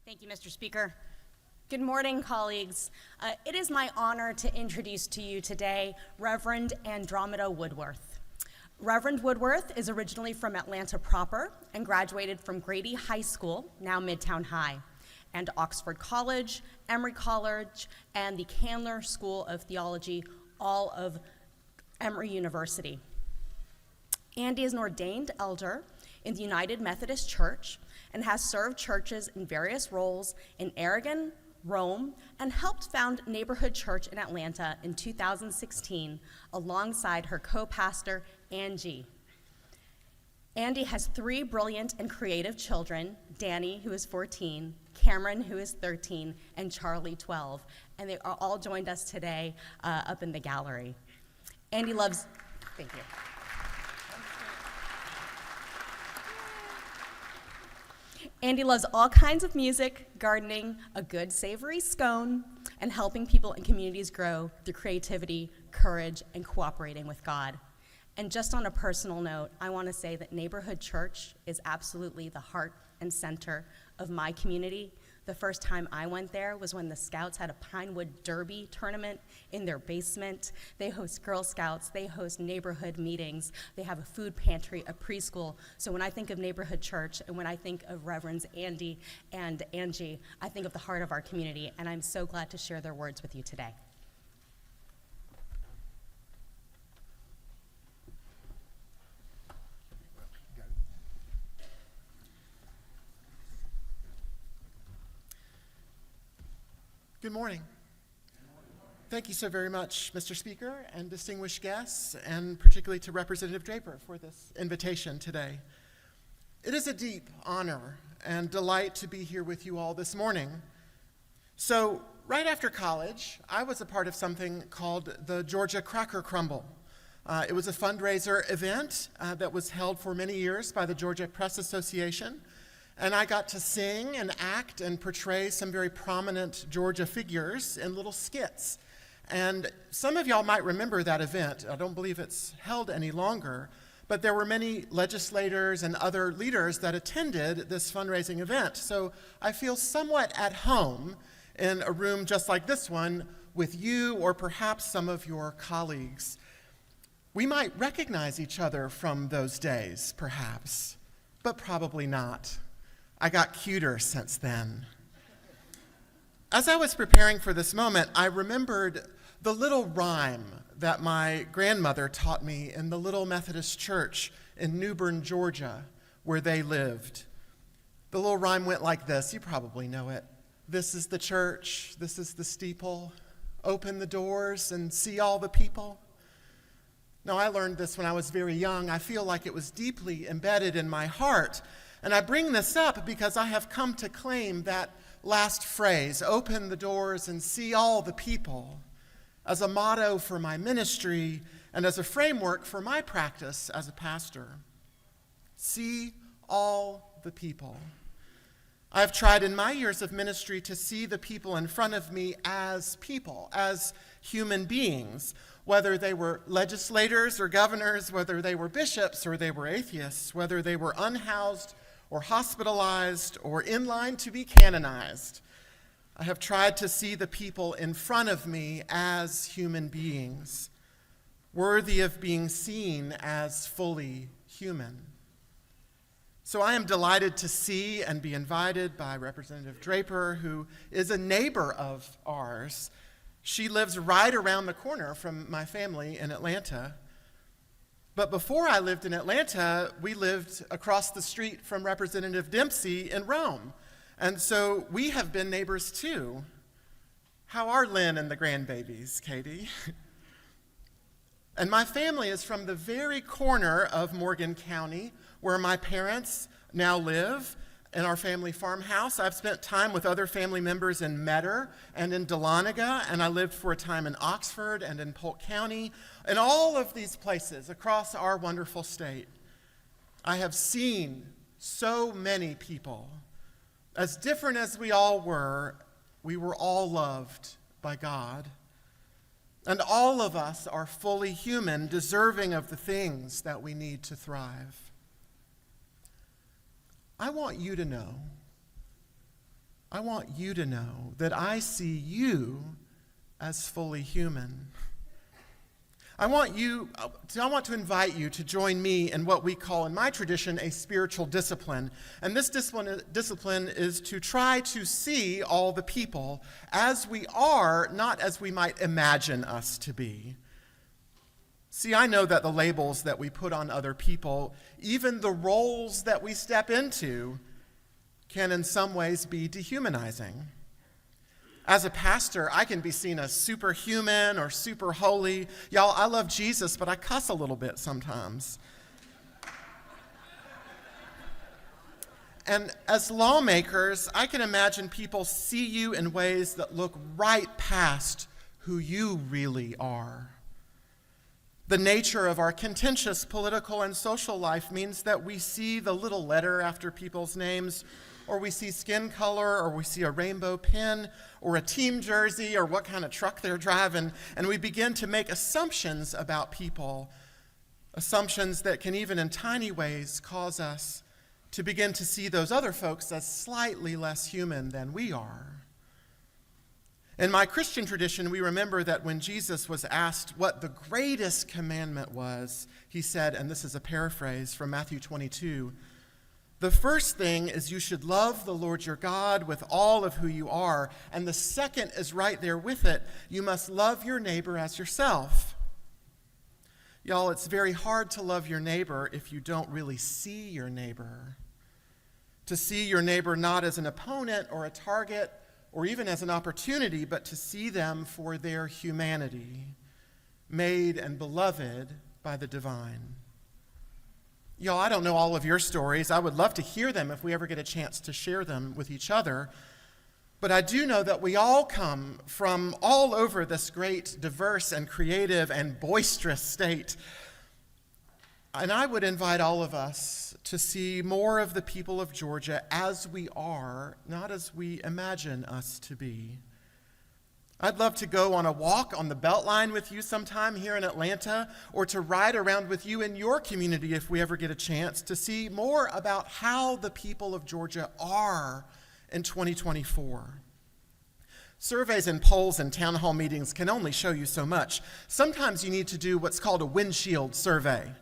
Thank you, Mr. Speaker. Good morning, colleagues. It is my honor to introduce to you today Reverend Andromeda Woodworth. Reverend Woodworth is originally from Atlanta proper and graduated from Grady High School, now Midtown High, and Oxford College, Emory College, and the Candler School of Theology, all of Emory University. Andi is an ordained elder in the United Methodist Church and has served churches in various roles in Aragon, Rome, and helped found Neighborhood Church in Atlanta in 2016 alongside her co-pastor, Andi. Andi has 3 brilliant and creative children, Danny, who is 14, Cameron, who is 13, and Charlie, 12, and they are all joined us today up in the gallery. Andi loves, thank you. Andi loves all kinds of music, gardening, a good savory scone, and helping people and communities grow through creativity, courage, and cooperating with God. And just on a personal note, I want to say that Neighborhood Church is absolutely the heart and center of my community. The first time I went there was when the Scouts had a Pinewood Derby tournament in their basement. They host Girl Scouts, they host neighborhood meetings, they have a food pantry, a preschool. So when I think of Neighborhood Church and when I think of Reverends Andi and Angie, I think of the heart of our community, and I'm so glad to share their words with you today. Good morning. Thank you so very much, Mr. Speaker, and distinguished guests, and particularly to Representative Draper for this invitation today. It is a deep honor and delight to be here with you all this morning. So, right after college, I was a part of something called the Georgia Cracker Crumble. It was a fundraiser event that was held for many years by the Georgia Press Association. And I got to sing and act and portray some very prominent Georgia figures in little skits. And some of y'all might remember that event. I don't believe it's held any longer, but there were many legislators and other leaders that attended this fundraising event. So I feel somewhat at home in a room just like this one with you or perhaps some of your colleagues. We might recognize each other from those days, perhaps, but probably not. I got cuter since then. As I was preparing for this moment, I remembered the little rhyme that my grandmother taught me in the little Methodist church in New Bern, Georgia, where they lived. The little rhyme went like this. You probably know it. This is the church, this is the steeple. Open the doors and see all the people. Now, I learned this when I was very young. I feel like it was deeply embedded in my heart. And I bring this up because I have come to claim that last phrase, open the doors and see all the people, as a motto for my ministry and as a framework for my practice as a pastor. See all the people. I've tried in my years of ministry to see the people in front of me as people, as human beings, whether they were legislators or governors, whether they were bishops or they were atheists, whether they were unhoused or hospitalized, or in line to be canonized. I have tried to see the people in front of me as human beings, worthy of being seen as fully human. So I am delighted to see and be invited by Representative Draper, who is a neighbor of ours. She lives right around the corner from my family in Atlanta. But before I lived in Atlanta, we lived across the street from Representative Dempsey in Rome. And so we have been neighbors too. How are Lynn and the grandbabies, Katie? And my family is from the very corner of Morgan County, where my parents now live, in our family farmhouse. I've spent time with other family members in Metter and in Dahlonega, and I lived for a time in Oxford and in Polk County. In all of these places across our wonderful state, I have seen so many people. As different as we were all loved by God. And all of us are fully human, deserving of the things that we need to thrive. I want you to know I want you to know that I see you as fully human. I want to invite you to join me in what we call, in my tradition, a spiritual discipline. And this discipline is to try to see all the people as we are, not as we might imagine us to be. See, I know that the labels that we put on other people, even the roles that we step into, can in some ways be dehumanizing. As a pastor, I can be seen as superhuman or super holy. Y'all, I love Jesus, but I cuss a little bit sometimes. And as lawmakers, I can imagine people see you in ways that look right past who you really are. The nature of our contentious political and social life means that we see the little letter after people's names, or we see skin color, or we see a rainbow pin, or a team jersey, or what kind of truck they're driving, and we begin to make assumptions about people, assumptions that can even in tiny ways cause us to begin to see those other folks as slightly less human than we are. In my Christian tradition, we remember that when Jesus was asked what the greatest commandment was, he said, and this is a paraphrase from Matthew 22, "The first thing is you should love the Lord your God with all of who you are, and the second is right there with it. You must love your neighbor as yourself." Y'all, it's very hard to love your neighbor if you don't really see your neighbor. To see your neighbor not as an opponent or a target or even as an opportunity, but to see them for their humanity, made and beloved by the divine. Y'all, I don't know all of your stories. I would love to hear them if we ever get a chance to share them with each other. But I do know that we all come from all over this great, diverse, and creative, and boisterous state. And I would invite all of us to see more of the people of Georgia as we are, not as we imagine us to be. I'd love to go on a walk on the Beltline with you sometime here in Atlanta, or to ride around with you in your community if we ever get a chance, to see more about how the people of Georgia are in 2024. Surveys and polls and town hall meetings can only show you so much. Sometimes you need to do what's called a windshield survey.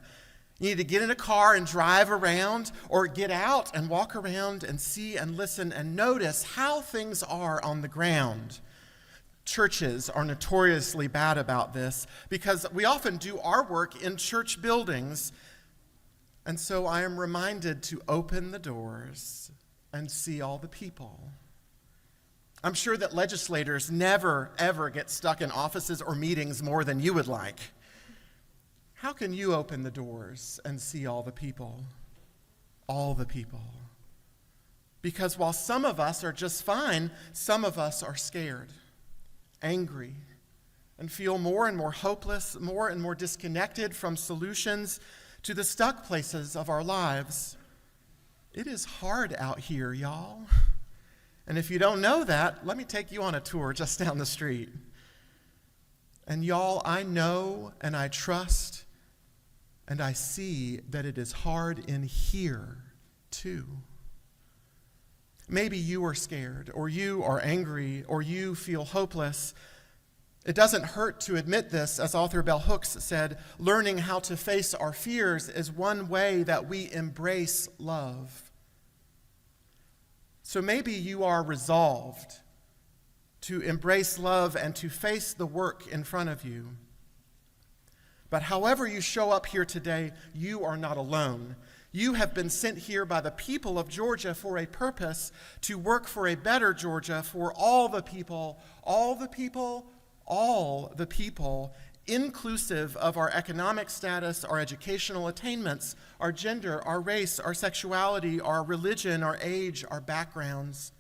You need to get in a car and drive around, or get out and walk around and see and listen and notice how things are on the ground. Churches are notoriously bad about this because we often do our work in church buildings. And so I am reminded to open the doors and see all the people. I'm sure that legislators never, ever get stuck in offices or meetings more than you would like. How can you open the doors and see all the people? All the people. Because while some of us are just fine, some of us are scared, angry, and feel more and more hopeless, more and more disconnected from solutions to the stuck places of our lives. It is hard out here, y'all. And if you don't know that, let me take you on a tour just down the street. And y'all, I know and I trust and I see that it is hard in here too. Maybe you are scared, or you are angry, or you feel hopeless. It doesn't hurt to admit this. As author Bell Hooks said, learning how to face our fears is one way that we embrace love. So maybe you are resolved to embrace love and to face the work in front of you. But however you show up here today, you are not alone. You have been sent here by the people of Georgia for a purpose, to work for a better Georgia for all the people, inclusive of our economic status, our educational attainments, our gender, our race, our sexuality, our religion, our age, our backgrounds.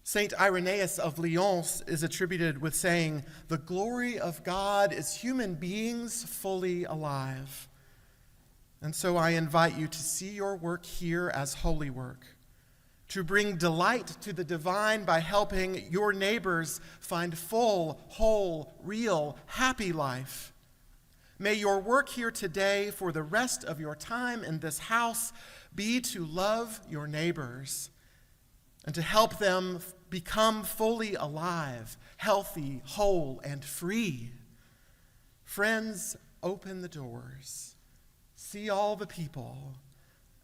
Saint Irenaeus of Lyons is attributed with saying, "The glory of God is human beings fully alive." And so I invite you to see your work here as holy work, to bring delight to the divine by helping your neighbors find full, whole, real, happy life. May your work here today for the rest of your time in this house be to love your neighbors and to help them become fully alive, healthy, whole, and free. Friends, open the doors, see all the people,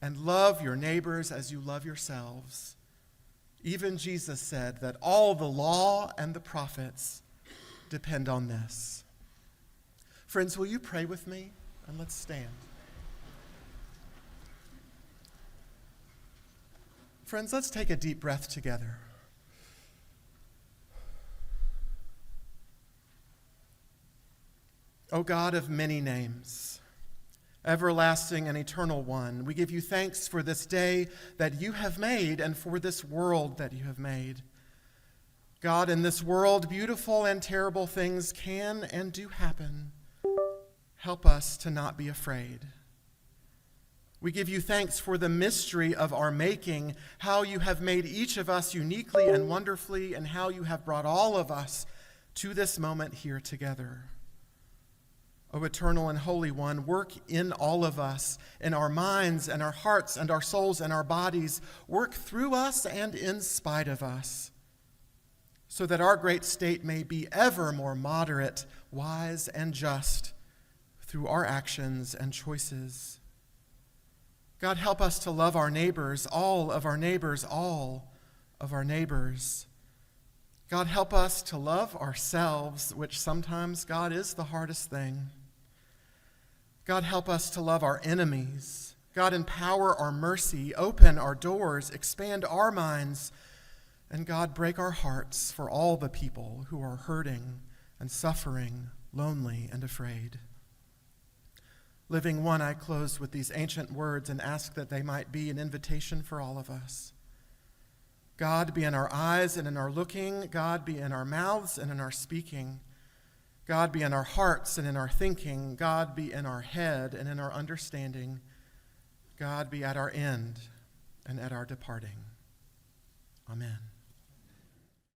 and love your neighbors as you love yourselves. Even Jesus said that all the law and the prophets depend on this. Friends, will you pray with me? And let's stand. Friends, let's take a deep breath together. O God of many names, everlasting and eternal one, we give you thanks for this day that you have made and for this world that you have made. God, in this world, beautiful and terrible things can and do happen. Help us to not be afraid. We give you thanks for the mystery of our making, how you have made each of us uniquely and wonderfully, and how you have brought all of us to this moment here together. O eternal and holy one, work in all of us, in our minds and our hearts and our souls and our bodies. Work through us and in spite of us, so that our great state may be ever more moderate, wise, and just through our actions and choices. God, help us to love our neighbors, all of our neighbors, all of our neighbors. God, help us to love ourselves, which sometimes, God, is the hardest thing. God, help us to love our enemies. God, empower our mercy, open our doors, expand our minds, and God, break our hearts for all the people who are hurting and suffering, lonely and afraid. Living One, I close with these ancient words and ask that they might be an invitation for all of us. God, be in our eyes and in our looking. God, be in our mouths and in our speaking. God, be in our hearts and in our thinking. God, be in our head and in our understanding. God, be at our end and at our departing. Amen.